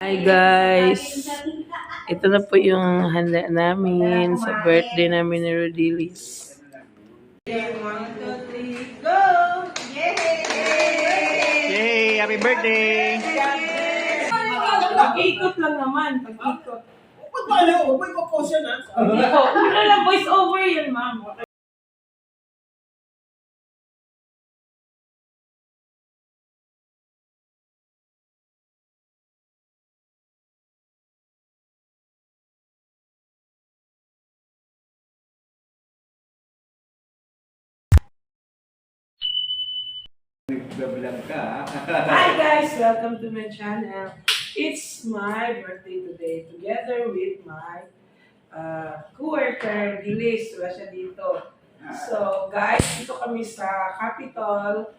Hi guys! Ito na po yung handa namin sa birthday namin ni Rodilis. 1, 2, 3, go! Yay! Yay! Happy birthday! Pag-ikot lang naman. Pag-ikot. Ba't ba alam? Huwag mo ipapost yan, ha? Ano lang, voice over yun, ma'am. Hi guys! Welcome to my channel. It's my birthday today together with my co-worker, Dilis. Wala siya dito. So guys, dito kami sa Capitol,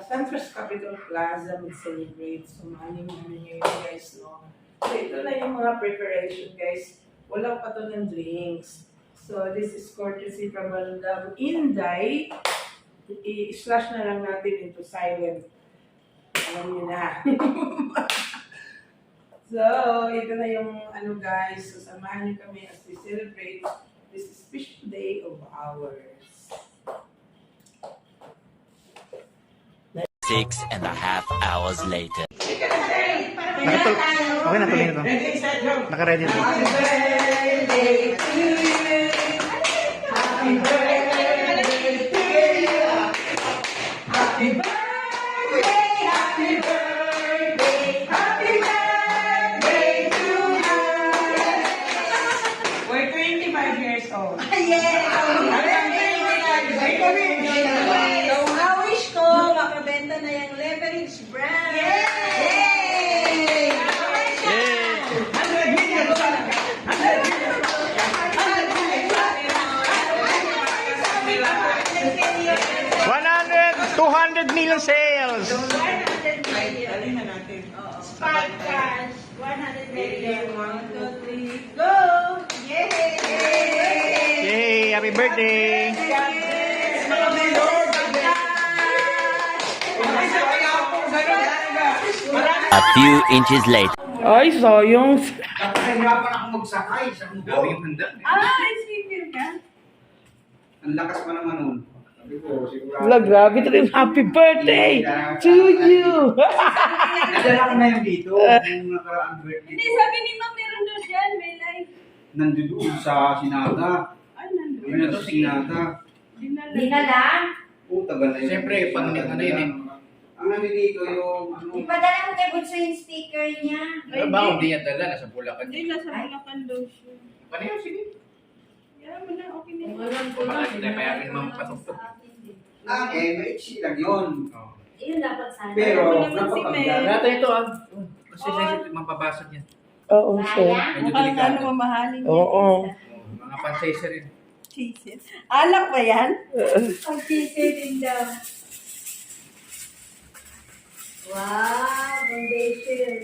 Centros Capitol Plaza mag-celebrate. Sumali mo namin ngayon guys, no? So ito na yung mga preparation guys. Walang pa to ng drinks. So this is courtesy from Bandang Inday. I-slash na lang natin into silent. Alam niyo na. So, ito na yung ano guys. So, samahan niyo kami as we celebrate this special day of ours. 6.5 hours later. Okay Okay na, tuloy na to. Naka-ready na. Happy birthday to you. Happy birthday to you. Happy birthday, happy birthday, happy birthday to you. We're 25 years old. Yes! So, wish ko, makabenta na yung leverage brand. Yay! 100 million talaga. 100 million. 200 million sales! 100 million. Alin na natin. Spark cash, 100 million. 1, 2, 3, go! Yay! Yay! Happy birthday! A few inches later. Ay, sayang. Nakahirapan ako magsakay sa mundo. Yung handa. Speaker ka? Ang lakas pa naman nun. Sabi ko, sigurado. Wala, grabe talaga. Happy birthday to you! Nadala ko na yung dito. Yung nakaraang birthday Hindi, ko. sabi ni Ma'am, meron doon dyan, may live. Nandoon sa Sinata. Ay, nandun. Yun na sa Sinata. Dinala? Oo, tagal na yun. Siyempre, pangit na yun eh. Ang nandito yung ano. Ipadala mo kay Bunso yung speaker niya. Ano ba kung di niya dala? Nasa Bulacan. Hindi, nasa Bulacan daw siya. Paano yun? Sige. Yan mo na, okay na. Bakit na kaya naman patugtog? May lang yun. Yun dapat sana. Pero, Alam mo naman si napakaganda. Mel. Data ito ah. Kasi mapabasag yan. Oo, sir. Medyo delikado. mamahalin Oo. Mga pansaysa rin. Cheeses. Alak ba yan? Ang cheeses din daw. Wow, foundation.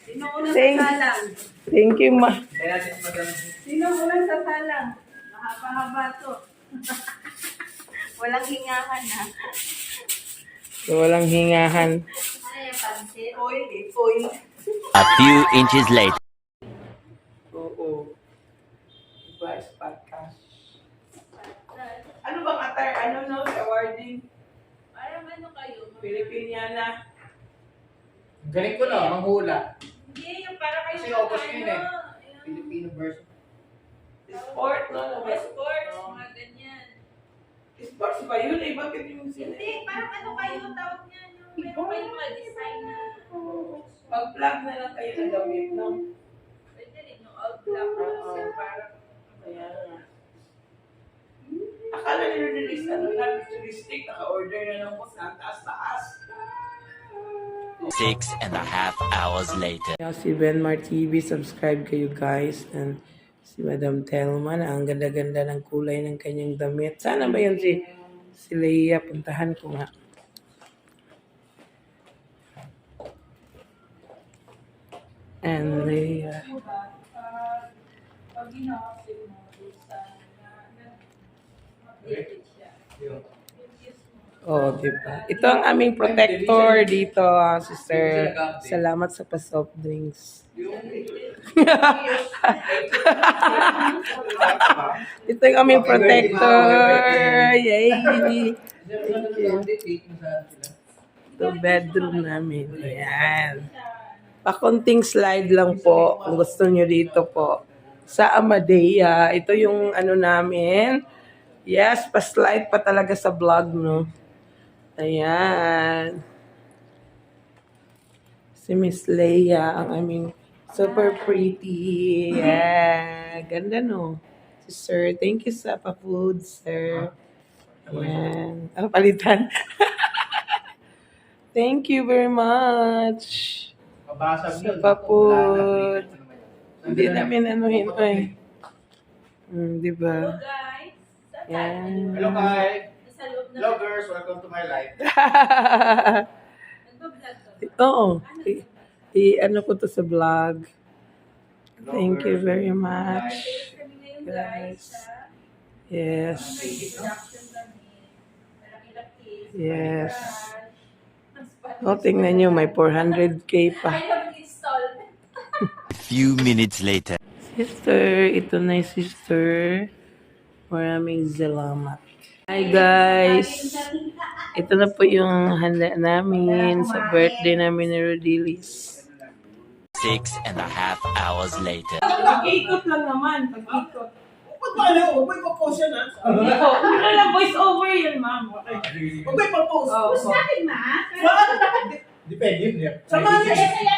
Sino unang Thank- sasalang? Thank you, ma. Kaya natin madami. Sino unang sasalang? Mahaba-haba to. Walang hingahan ha. So, walang hingahan. Ano yung pansit? Foil eh, foil. A few inches later. Oo. Diba, podcast. Ano bang attire? Ano no? Awarding? Parang ano kayo? Filipiniana. Galing ko na, manghula. Hindi, yung para kayo Kasi sa August yun eh. yung Filipino version. Sport, no? sports, mga ganyan. Sports ba yun? Eh, bakit yung Hindi, parang ano kayo tawag niyan? Yung meron kayo mga design na mag-plug na lang kayo na damit, no? pwede rin, no? All black. Oo. Parang Kaya nga. Akala nila release, ano na, futuristic, naka-order na lang po sa taas-taas. 6.5 hours later. Si Benmar TV, subscribe kayo guys. And si Madam Telma, ang ganda-ganda ng kulay ng kanyang damit. Sana ba yan si Leia? Puntahan ko nga. And Leia. pag ina-update mo, sa update siya. Oh, diba? Ito ang aming protector dito, sister. Salamat sa pa-soft drinks. Ito yung aming protector. Yay! Ito bedroom namin. Ayan. Pakunting slide lang po kung gusto nyo dito po. Sa Amadea. Ito yung ano namin. Yes, pa-slide pa talaga sa vlog, no? Ayan. Si Miss Leia, ang aming super pretty. Yeah. Ganda, no? Si Sir, thank you sa pa-food, sir. Ayan. Ang palitan. Thank you very much. Mabasag Sa pa-food. Hindi namin anuhin, ay. Di ba? Guys, Yan. Hello, Kai. sa loob na Vloggers, welcome to my life. nagbablog ka. Oo. Ano ko to sa vlog. Thank you very much. Kami ngayon guys. Guys. Yes. Introduction kami. Malaki-laki. Yes. Mas pa- O, tingnan nyo, may 400k pa. I have installed. Few minutes later. Sister, ito na yung sister. Maraming salamat. Hi guys. Ito na po yung handa namin sa birthday namin ni Rodilis. 6.5 hours later. Pag-ikot lang naman, pag-ikot. Ba't ba ano? Huwag mo ipapost yan, ha? Ano lang, voice over yun, ma'am. Huwag mo ipapost. Oh, Push natin, ma. Bakit? Depende yun. Samahan niya. Kaya